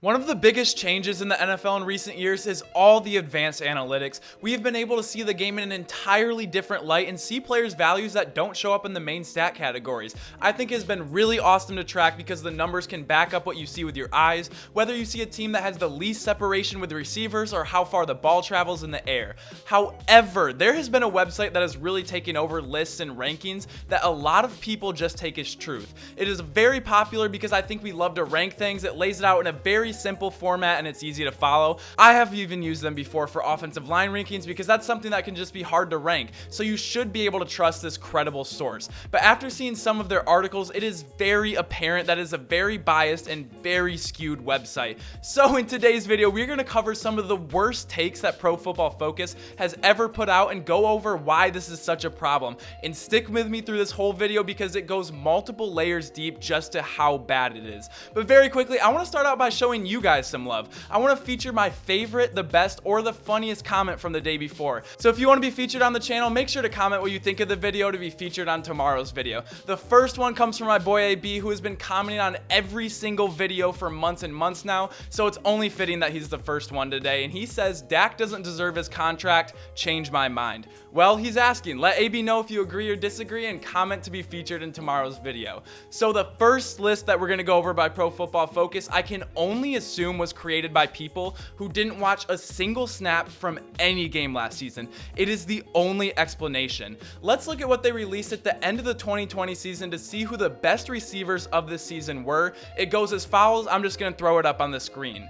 One of the biggest changes in the NFL in recent years is all the advanced analytics. We have been able to see the game in an entirely different light and see players' values that don't show up in the main stat categories. I think it has been really awesome to track because the numbers can back up what you see with your eyes, whether you see a team that has the least separation with the receivers or how far the ball travels in the air. However, there has been a website that has really taken over lists and rankings that a lot of people just take as truth. It is very popular because I think we love to rank things. It lays it out in a very simple format and it's easy to follow. I have even used them before for offensive line rankings because that's something that can just be hard to rank. So you should be able to trust this credible source. But after seeing some of their articles, it is very apparent that it is a very biased and very skewed website. So in today's video, we're going to cover some of the worst takes that Pro Football Focus has ever put out and go over why this is such a problem. And stick with me through this whole video because it goes multiple layers deep just to how bad it is. But very quickly, I want to start out by showing you guys some love. I want to feature my favorite, the best, or the funniest comment from the day before. So if you want to be featured on the channel, make sure to comment what you think of the video to be featured on tomorrow's video. The first one comes from my boy AB, who has been commenting on every single video for months and months now, so it's only fitting that he's the first one today. And he says, Dak doesn't deserve his contract, change my mind. Well, he's asking, let AB know if you agree or disagree and comment to be featured in tomorrow's video. So the first list that we're going to go over by Pro Football Focus, I can only assume was created by people who didn't watch a single snap from any game last season. It is the only explanation. Let's look at what they released at the end of the 2020 season to see who the best receivers of this season were. It goes as follows. I'm just going to throw it up on the screen.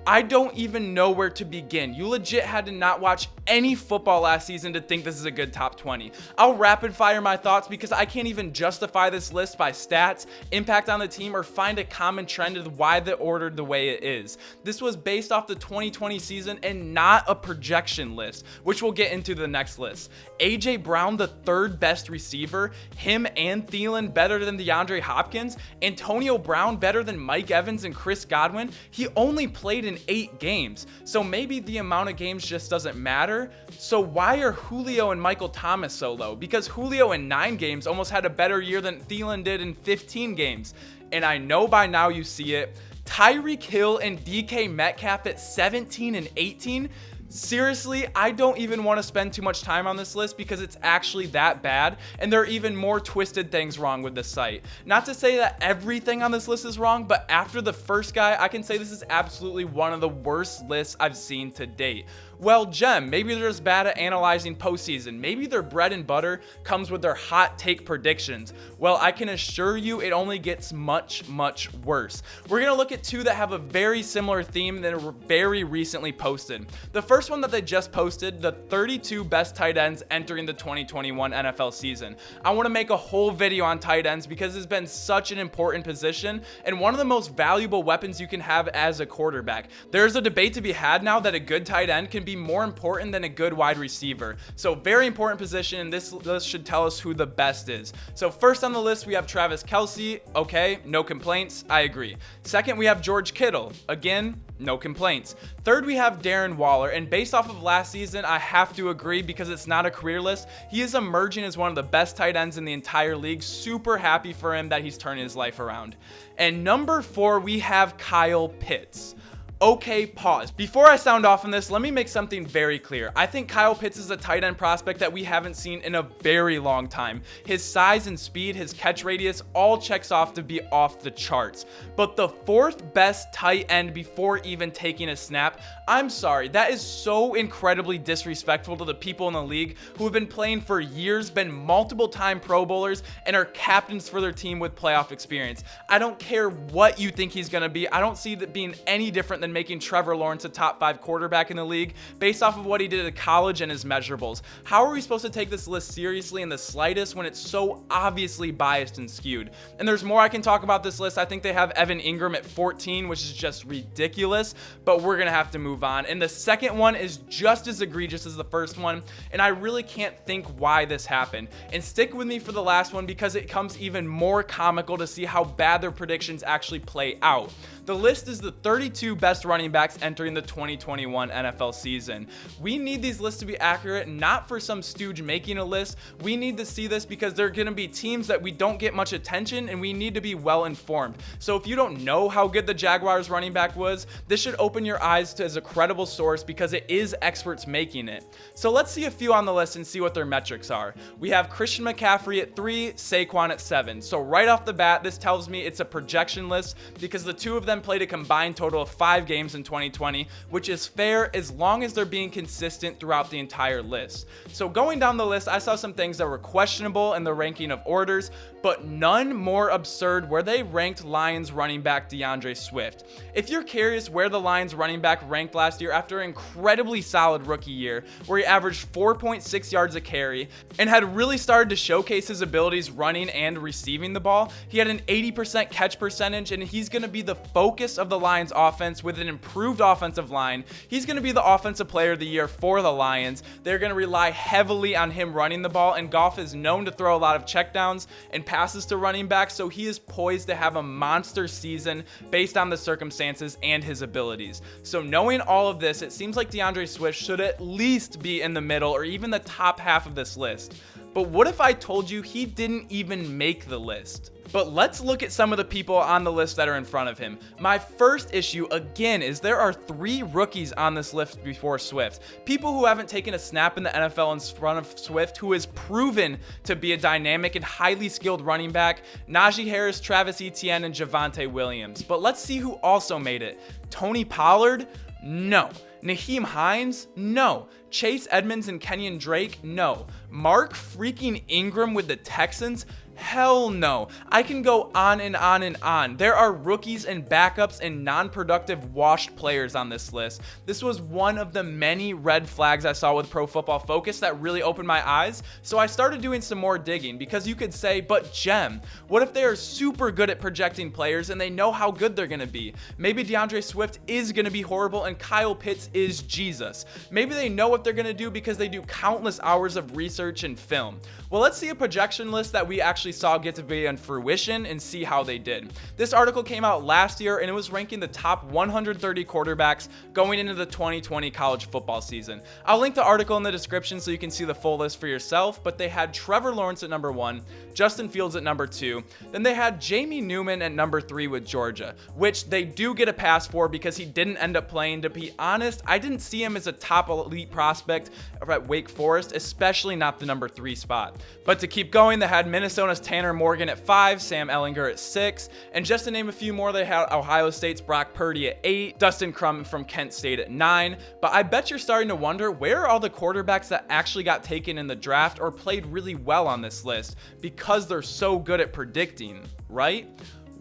I don't even know where to begin. You legit had to not watch any football last season to think this is a good top 20. I'll rapid fire my thoughts because I can't even justify this list by stats, impact on the team, or find a common trend of why they're ordered the way it is. This was based off the 2020 season and not a projection list, which we'll get into the next list. AJ Brown, the third best receiver, him and Thielen better than DeAndre Hopkins, Antonio Brown better than Mike Evans and Chris Godwin. He only played in 8 games, so maybe the amount of games just doesn't matter. So why are Julio and Michael Thomas so low? Because Julio in 9 games almost had a better year than Thielen did in 15 games. And I know by now you see it. Tyreek Hill and DK Metcalf at 17 and 18. Seriously, I don't even want to spend too much time on this list because it's actually that bad, and there are even more twisted things wrong with this site. Not to say that everything on this list is wrong, but after the first guy, I can say this is absolutely one of the worst lists I've seen to date. Well, Jem, maybe they're just bad at analyzing postseason. Maybe their bread and butter comes with their hot take predictions. Well, I can assure you it only gets much, much worse. We're going to look at 2 that have a very similar theme that were very recently posted. The first one that they just posted, the 32 best tight ends entering the 2021 NFL season. I want to make a whole video on tight ends because it's been such an important position and one of the most valuable weapons you can have as a quarterback. There's a debate to be had now that a good tight end can be more important than a good wide receiver. So very important position, and this list should tell us who the best is. So first on the list, we have Travis Kelce. Okay, no complaints. I agree. Second, we have George Kittle. Again, no complaints. Third, we have Darren Waller, and based off of last season, I have to agree because it's not a career list. He is emerging as one of the best tight ends in the entire league. Super happy for him that he's turning his life around. And number 4, we have Kyle Pitts. Okay, pause. Before I sound off on this, let me make something very clear. I think Kyle Pitts is a tight end prospect that we haven't seen in a very long time. His size and speed, his catch radius, all checks off to be off the charts. But the 4th best tight end before even taking a snap, I'm sorry, that is so incredibly disrespectful to the people in the league who have been playing for years, been multiple time Pro Bowlers, and are captains for their team with playoff experience. I don't care what you think he's going to be. I don't see that being any different than making Trevor Lawrence a top 5 quarterback in the league based off of what he did at college and his measurables. How are we supposed to take this list seriously in the slightest when it's so obviously biased and skewed? And there's more I can talk about this list. I think they have Evan Ingram at 14, which is just ridiculous, but we're going to have to move on. And the second one is just as egregious as the first one, and I really can't think why this happened. And stick with me for the last one because it comes even more comical to see how bad their predictions actually play out. The list is the 32 best running backs entering the 2021 NFL season. We need these lists to be accurate, not for some stooge making a list. We need to see this because they're going to be teams that we don't get much attention, and we need to be well informed. So if you don't know how good the Jaguars running back was, this should open your eyes to as a credible source because it is experts making it. So let's see a few on the list and see what their metrics are. We have Christian McCaffrey at 3, Saquon at 7. So right off the bat, this tells me it's a projection list because the two of them played a combined total of 5 games in 2020, which is fair as long as they're being consistent throughout the entire list. So going down the list, I saw some things that were questionable in the ranking of orders, but none more absurd where they ranked Lions running back DeAndre Swift. If you're curious where the Lions running back ranked last year after an incredibly solid rookie year, where he averaged 4.6 yards a carry and had really started to showcase his abilities running and receiving the ball, he had an 80% catch percentage, and he's going to be the focus of the Lions offense with an improved offensive line. He's going to be the offensive player of the year for the Lions. They're going to rely heavily on him running the ball, and Goff is known to throw a lot of checkdowns and passes to running backs, so he is poised to have a monster season based on the circumstances and his abilities. So knowing all of this, it seems like DeAndre Swift should at least be in the middle or even the top half of this list. But what if I told you he didn't even make the list? But let's look at some of the people on the list that are in front of him. My first issue, again, is there are 3 rookies on this list before Swift. People who haven't taken a snap in the NFL in front of Swift, who is proven to be a dynamic and highly skilled running back: Najee Harris, Travis Etienne, and Javonte Williams. But let's see who also made it. Tony Pollard? No. Nyheim Hines? No. Chase Edmonds and Kenyon Drake? No. Mark freaking Ingram with the Texans? Hell no. I can go on and on and on. There are rookies and backups and non-productive washed players on this list. This was one of the many red flags I saw with Pro Football Focus that really opened my eyes. So I started doing some more digging because you could say, but Jem, what if they are super good at projecting players and they know how good they're going to be? Maybe DeAndre Swift is going to be horrible and Kyle Pitts is Jesus. Maybe they know what they're going to do because they do countless hours of research and film. Well, let's see a projection list that we actually saw get to be in fruition and see how they did. This article came out last year and it was ranking the top 130 quarterbacks going into the 2020 college football season. I'll link the article in the description so you can see the full list for yourself, but they had Trevor Lawrence at number 1, Justin Fields at number 2, then they had Jamie Newman at number 3 with Georgia, which they do get a pass for because he didn't end up playing. To be honest, I didn't see him as a top elite prospect at Wake Forest, especially not the number 3 spot. But to keep going, they had Minnesota's Tanner Morgan at 5, Sam Ehlinger at 6, and just to name a few more, they had Ohio State's Brock Purdy at 8, Dustin Crum from Kent State at 9. But I bet you're starting to wonder, where are all the quarterbacks that actually got taken in the draft or played really well on this list because they're so good at predicting, right?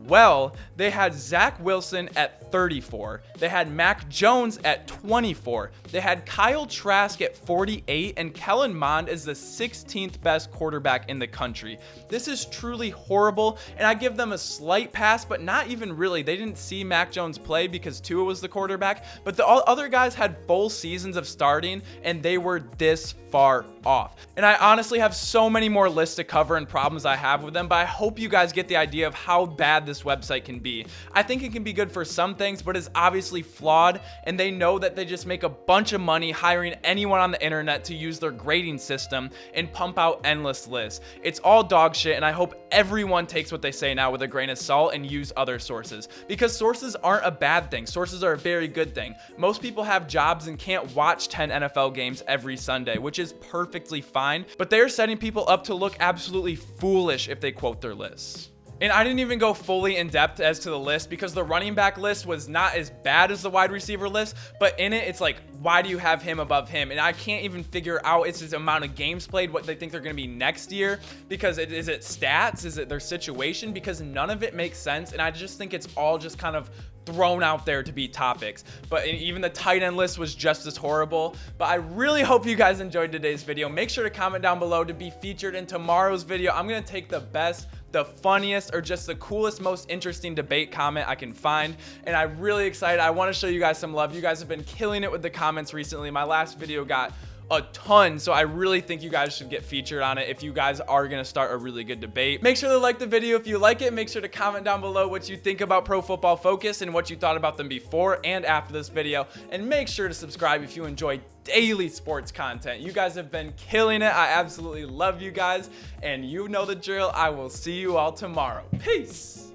Well, they had Zach Wilson at 34. They had Mac Jones at 24. They had Kyle Trask at 48, and Kellen Mond is the 16th best quarterback in the country. This is truly horrible, and I give them a slight pass, but not even really. They didn't see Mac Jones play because Tua was the quarterback, but the other guys had full seasons of starting, and they were this far off. And I honestly have so many more lists to cover and problems I have with them, but I hope you guys get the idea of how bad this website can be. I think it can be good for some things, but is obviously flawed, and they know that they just make a bunch of money hiring anyone on the internet to use their grading system and pump out endless lists. It's all dog shit, and I hope everyone takes what they say now with a grain of salt and use other sources, because sources aren't a bad thing. Sources are a very good thing. Most people have jobs and can't watch 10 NFL games every Sunday, which is perfectly fine, but they're setting people up to look absolutely foolish if they quote their lists. And I didn't even go fully in depth as to the list because the running back list was not as bad as the wide receiver list, but in it, it's like, why do you have him above him? And I can't even figure out it's his amount of games played, what they think they're going to be next year, because is it stats? Is it their situation? Because none of it makes sense. And I just think it's all just kind of thrown out there to be topics. But even the tight end list was just as horrible. But I really hope you guys enjoyed today's video. Make sure to comment down below to be featured in tomorrow's video. I'm going to take the best, the funniest, or just the coolest, most interesting debate comment I can find, and I'm really excited. I want to show you guys some love. You guys have been killing it with the comments recently. My last video got a ton, so I really think you guys should get featured on it if you guys are gonna start a really good debate. Make sure to like the video if you like it. Make sure to comment down below what you think about Pro Football Focus and what you thought about them before and after this video, and make sure to subscribe if you enjoy daily sports content. You guys have been killing it. I absolutely love you guys, and you know the drill. I will see you all tomorrow. Peace.